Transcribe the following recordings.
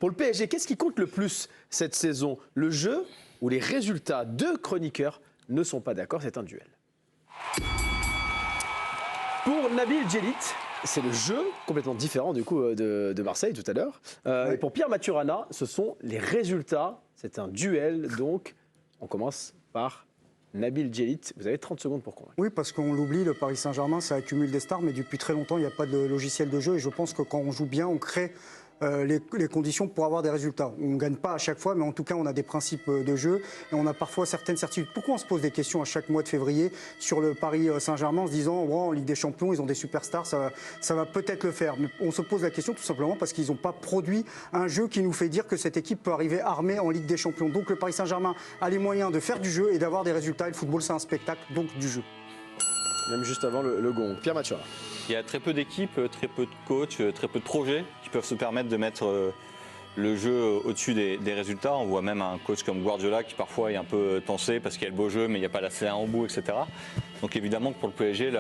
Pour le PSG, qu'est-ce qui compte le plus cette saison? Le jeu ou les résultats? Deux chroniqueurs ne sont pas d'accord, c'est un duel. Pour Nabil Djellit, c'est le jeu complètement différent du coup de Marseille tout à l'heure. Et pour Pierre Maturana, ce sont les résultats. C'est un duel, donc on commence par Nabil Djellit. Vous avez 30 secondes pour convaincre. Oui, parce qu'on l'oublie, le Paris Saint-Germain, ça accumule des stars, mais depuis très longtemps, il n'y a pas de logiciel de jeu. Et je pense que quand on joue bien, on crée les conditions pour avoir des résultats. On ne gagne pas à chaque fois, mais en tout cas, on a des principes de jeu et on a parfois certaines certitudes. Pourquoi on se pose des questions à chaque mois de février sur le Paris Saint-Germain en se disant oh, en Ligue des Champions, ils ont des superstars, ça va peut-être le faire. Mais on se pose la question tout simplement parce qu'ils n'ont pas produit un jeu qui nous fait dire que cette équipe peut arriver armée en Ligue des Champions. Donc le Paris Saint-Germain a les moyens de faire du jeu et d'avoir des résultats. Et le football, c'est un spectacle, donc du jeu. Même juste avant le gong. Pierre Maturana. Il y a très peu d'équipes, très peu de coachs, très peu de projets qui peuvent se permettre de mettre le jeu au-dessus des résultats. On voit même un coach comme Guardiola qui parfois est un peu tensé parce qu'il y a le beau jeu mais il n'y a pas la C1 au bout, etc. Donc évidemment que pour le PSG,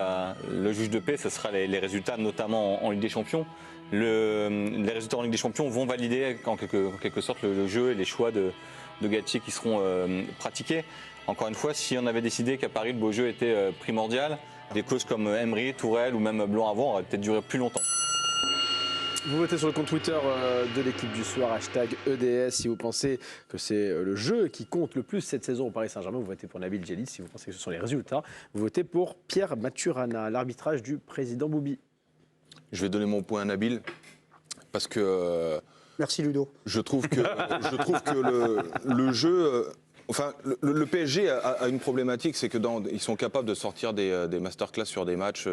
le juge de paix, ce sera les résultats, notamment en Ligue des Champions. Les résultats en Ligue des Champions vont valider en quelque sorte le jeu et les choix de Galtier qui seront pratiqués. Encore une fois, si on avait décidé qu'à Paris, le beau jeu était primordial, des coachs comme Emery, Tourelle ou même Blanc avant auraient peut-être duré plus longtemps. Vous votez sur le compte Twitter de l'équipe du soir, #EDS, si vous pensez que c'est le jeu qui compte le plus cette saison au Paris Saint-Germain. Vous votez pour Nabil Djellit. Si vous pensez que ce sont les résultats, vous votez pour Pierre Maturana, l'arbitrage du président Boubi. Je vais donner mon point à Nabil parce que Merci Ludo. je trouve que le jeu... Enfin, le PSG a une problématique, c'est que ils sont capables de sortir des masterclass sur des matchs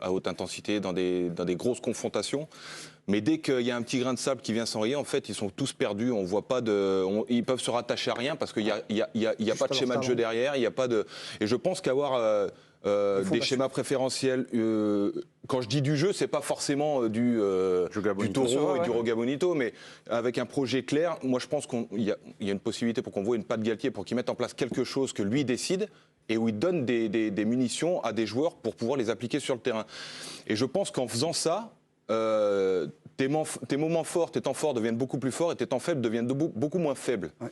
à haute intensité, dans des grosses confrontations. Mais dès qu'il y a un petit grain de sable qui vient s'enrayer, en fait, ils sont tous perdus. On voit pas ils peuvent se rattacher à rien parce qu'il y a pas de schéma de jeu derrière. Il y a pas de. Et je pense qu'avoir des schémas préférentiels. Quand je dis du jeu, c'est pas forcément du taureau et du Roga Bonito, mais avec un projet clair, moi je pense qu'il y a une possibilité pour qu'on voit une patte Galtier, pour qu'il mette en place quelque chose que lui décide et où il donne des munitions à des joueurs pour pouvoir les appliquer sur le terrain. Et je pense qu'en faisant ça, tes moments forts, tes temps forts deviennent beaucoup plus forts et tes temps faibles deviennent beaucoup moins faibles. Ouais.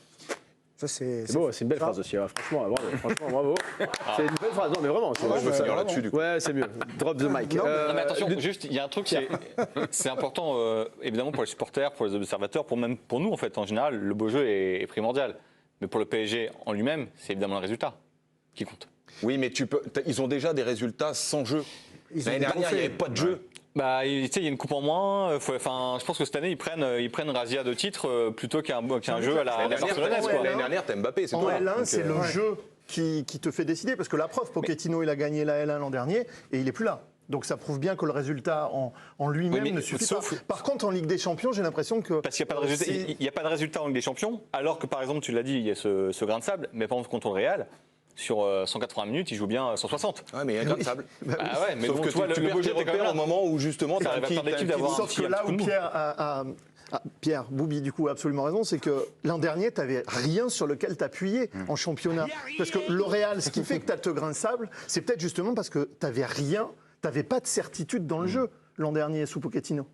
C'est beau, c'est une belle phrase aussi. Ouais, franchement, bravo. C'est une belle phrase. Non, mais vraiment. Moi, je veux finir là-dessus, du coup. Ouais, c'est mieux. Drop the mic. Non, mais attention, juste, il y a un truc, c'est important, évidemment, pour les supporters, pour les observateurs, même pour nous, en fait, en général, le beau jeu est primordial. Mais pour le PSG en lui-même, c'est évidemment le résultat qui compte. Oui, mais ils ont déjà des résultats sans jeu. L'année dernière, il n'y avait pas de jeu. Bah, il y a une coupe en moins. Je pense que cette année, ils prennent Razia de titre plutôt qu'un jeu à la barcelonaise. L'année dernière, t'as Mbappé, c'est tout. En L1, c'est le jeu qui te fait décider. Parce que la preuve, Pochettino, il a gagné la L1 l'an dernier et il n'est plus là. Donc ça prouve bien que le résultat en lui-même ne suffit pas. Par contre, en Ligue des Champions, j'ai l'impression que... Parce qu'il n'y a pas de résultat en Ligue des Champions, alors que par exemple, tu l'as dit, il y a ce grain de sable, mais par exemple contre le Real, sur 180 minutes, il joue bien 150. Ouais, mais il y a un grain de sable. Ouais, mais sauf bon, que tu vois, tu perds tes repères au moment où justement tu arrives à faire d'équipe d'avoir. Sauf que là où Pierre Boubi, du coup, a absolument raison, c'est que l'an dernier, tu n'avais rien sur lequel t'appuyer en championnat. Parce que le Real, ce qui fait que tu as ce grain de sable, c'est peut-être justement parce que tu n'avais rien, tu n'avais pas de certitude dans le jeu l'an dernier sous Pochettino.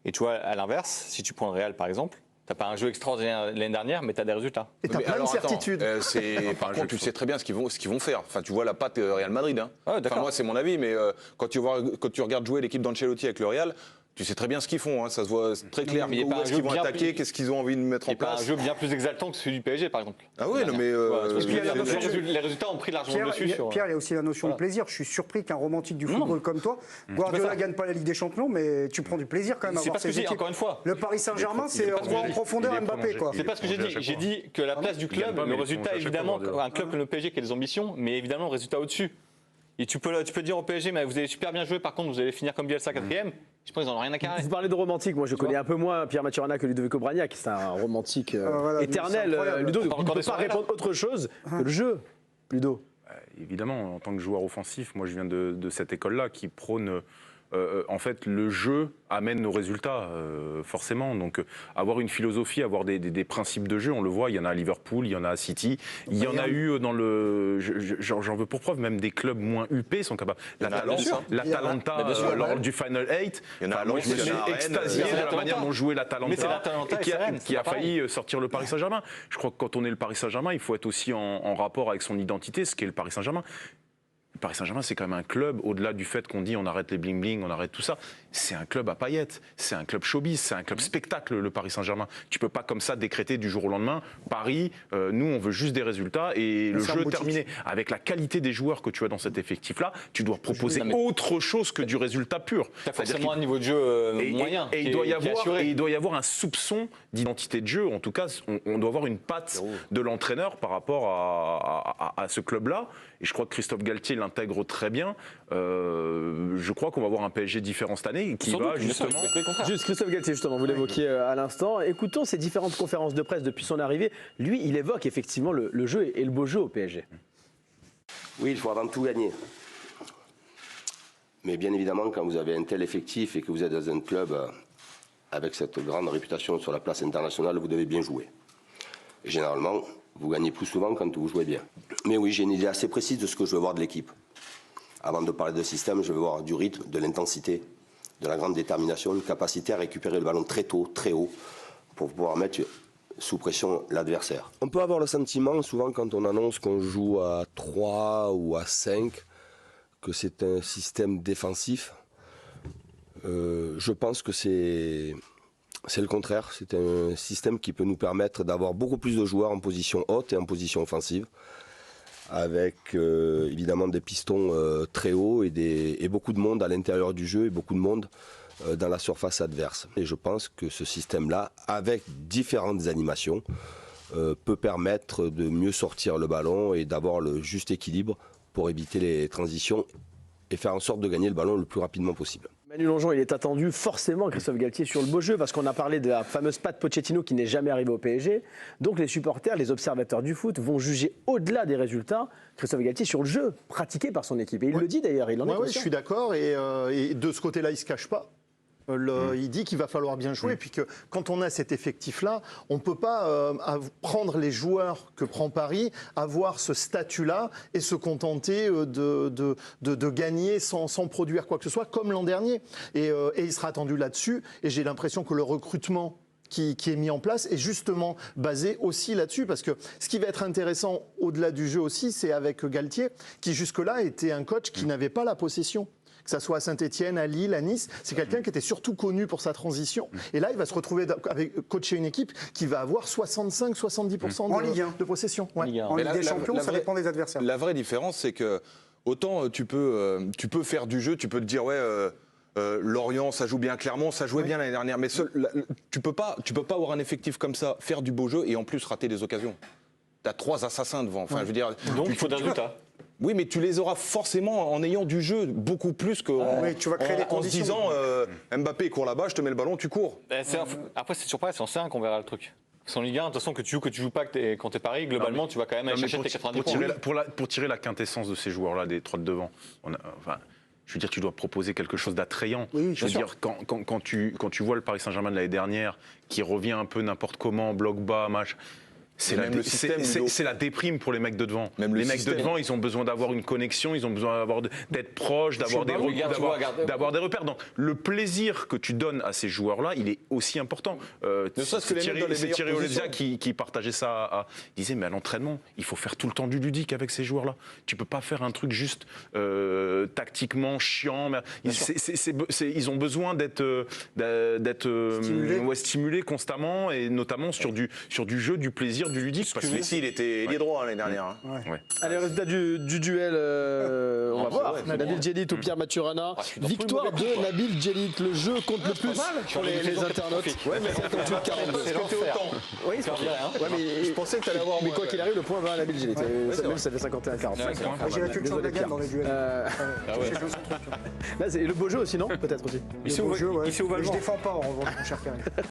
Et tu vois, à l'inverse, si tu prends le Real, par exemple, t'as pas un jeu extraordinaire l'année dernière, mais t'as des résultats. Et t'as plein de certitudes. Par contre, tu sais très bien ce qu'ils vont faire. Enfin, tu vois la patte Real Madrid. Hein. Ah, enfin, moi, c'est mon avis, mais quand tu regardes jouer l'équipe d'Ancelotti avec le Real, tu sais très bien ce qu'ils font. Hein. Ça se voit très clair. Où est-ce qu'ils vont attaquer, qu'est-ce qu'ils ont envie de mettre en place. C'est pas un jeu bien plus exaltant que celui du PSG, par exemple. Ah oui, non mais les résultats ont pris largement le dessus. Pierre, il y a aussi la notion de plaisir. Je suis surpris qu'un romantique du football comme toi, Guardiola gagne pas la Ligue des Champions, mais tu prends du plaisir quand même à voir ces équipes. Encore une fois. Le Paris Saint-Germain, c'est en profondeur Mbappé, quoi. C'est pas ce que j'ai dit. J'ai dit que la place du club, le résultat, évidemment, un club comme le PSG qui a des ambitions, mais évidemment le résultat au-dessus. Et tu peux dire au PSG, mais vous avez super bien joué, par contre vous allez finir comme Bielsa 4e. Je pense qu'ils n'en ont rien à carrer. Vous parlez de romantique, moi je connais un peu moins Pierre Maturana que Ludovico Bragnac, c'est un romantique éternel. Ludo, il ne peut pas répondre autre chose que le jeu. Ludo. Évidemment, en tant que joueur offensif, moi je viens de cette école-là qui prône en fait, le jeu amène nos résultats, forcément. Donc, avoir une philosophie, avoir des principes de jeu, on le voit, il y en a à Liverpool, il y en a à City, il y en a eu dans le... J'en veux pour preuve, même des clubs moins huppés sont capables. L'Atalanta, lors du Final 8, moi je me suis extasié de la manière dont jouait l'Atalanta qui a failli sortir le Paris Saint-Germain. Je crois que quand on est le Paris Saint-Germain, il faut être aussi en rapport avec son identité, ce qu'est le Paris Saint-Germain. Le Paris Saint-Germain, c'est quand même un club, au-delà du fait qu'on dit on arrête les bling-bling, on arrête tout ça, c'est un club à paillettes, c'est un club showbiz, c'est un club spectacle, le Paris Saint-Germain. Tu peux pas comme ça décréter du jour au lendemain, Paris, nous on veut juste des résultats et le jeu terminé. Avec la qualité des joueurs que tu as dans cet effectif-là, tu dois proposer autre chose que du résultat pur. Tu as forcément un niveau de jeu moyen. Et il doit y avoir un soupçon d'identité de jeu, en tout cas on doit avoir une patte de l'entraîneur par rapport à ce club-là. Et je crois que Christophe Galtier l'intègre très bien. Je crois qu'on va avoir un PSG différent cette année qui va justement... Juste Christophe Galtier, justement, vous l'évoquiez à l'instant. Écoutons ces différentes conférences de presse depuis son arrivée. Lui, il évoque effectivement le jeu et le beau jeu au PSG. Oui, il faut avant tout gagner. Mais bien évidemment, quand vous avez un tel effectif et que vous êtes dans un club avec cette grande réputation sur la place internationale, vous devez bien jouer. Et généralement, vous gagnez plus souvent quand vous jouez bien. Mais oui, j'ai une idée assez précise de ce que je veux voir de l'équipe. Avant de parler de système, je veux voir du rythme, de l'intensité, de la grande détermination, une capacité à récupérer le ballon très tôt, très haut, pour pouvoir mettre sous pression l'adversaire. On peut avoir le sentiment, souvent quand on annonce qu'on joue à 3 ou à 5, que c'est un système défensif. Je pense que c'est le contraire. C'est un système qui peut nous permettre d'avoir beaucoup plus de joueurs en position haute et en position offensive, avec évidemment des pistons très hauts et beaucoup de monde à l'intérieur du jeu et beaucoup de monde dans la surface adverse. Et je pense que ce système-là, avec différentes animations, peut permettre de mieux sortir le ballon et d'avoir le juste équilibre pour éviter les transitions et faire en sorte de gagner le ballon le plus rapidement possible. Manu Longeon, il est attendu forcément, Christophe Galtier, sur le beau jeu, parce qu'on a parlé de la fameuse patte Pochettino qui n'est jamais arrivée au PSG. Donc les supporters, les observateurs du foot vont juger au-delà des résultats Christophe Galtier sur le jeu pratiqué par son équipe. Et il le dit d'ailleurs, il en est conscient. Oui, je suis d'accord, et de ce côté-là, il ne se cache pas. Il dit qu'il va falloir bien jouer, puis que quand on a cet effectif-là, on ne peut pas prendre les joueurs que prend Paris, avoir ce statut-là et se contenter de gagner sans produire quoi que ce soit, comme l'an dernier. Et il sera attendu là-dessus, et j'ai l'impression que le recrutement qui est mis en place est justement basé aussi là-dessus, parce que ce qui va être intéressant au-delà du jeu aussi, c'est avec Galtier, qui jusque-là était un coach qui n'avait pas la possession. Que ça soit à Saint-Etienne, à Lille, à Nice, c'est quelqu'un qui était surtout connu pour sa transition. Et là, il va se retrouver avec coacher une équipe qui va avoir 65-70% de possession. En Ligue des Champions, ça dépend des adversaires. La vraie différence, c'est que autant tu peux faire du jeu, tu peux te dire Lorient, ça joue bien, Clermont, ça jouait bien l'année dernière, mais tu peux pas avoir un effectif comme ça, faire du beau jeu et en plus rater des occasions. Tu as 3 assassins devant. Enfin, je veux dire, donc il faut des résultats. Oui, mais tu les auras forcément en ayant du jeu beaucoup plus qu'en se disant Mbappé court là-bas, je te mets le ballon, tu cours. Après, c'est sur Paris, c'est en C1 qu'on verra le truc. C'est en Ligue 1, de toute façon, que tu joues pas quand t'es Paris, globalement, tu vas quand même aller chercher tes 90 points. Pour tirer la quintessence de ces joueurs-là, des 3 de devant, je veux dire, tu dois proposer quelque chose d'attrayant. Oui, je veux dire, quand tu vois le Paris Saint-Germain de l'année dernière, qui revient un peu n'importe comment, bloc bas, match... C'est la déprime pour les mecs de devant. Les mecs de devant, ils ont besoin d'avoir une connexion, ils ont besoin d'être proches, d'avoir des repères. Donc, le plaisir que tu donnes à ces joueurs-là, il est aussi important. C'est Thierry Olivia qui partageait ça. Il disait, mais à l'entraînement, il faut faire tout le temps du ludique avec ces joueurs-là. Tu peux pas faire un truc juste tactiquement chiant. Ils ont besoin d'être stimulés constamment, et notamment sur du jeu, du plaisir, du ludique. Parce que Messi, il était ailier droit l'année dernière. Allez, résultat du duel, on va voir. Nabil Djellit ou Pierre Maturana. Victoire de Nabil Djellit. Le jeu compte le plus pour les internautes. Ouais, mais 58-42. C'est l'enfer. Oui, c'est ouais, mais je pensais que tu allais avoir. Mais quoi qu'il arrive, le point va à Nabil Djellit. Ça fait 51-45. J'ai la culture de la gamme dans les duels. Là, c'est le beau jeu aussi, non? Peut-être aussi. Le beau jeu, ouais. Je défends pas en revanche, mon cher Karim.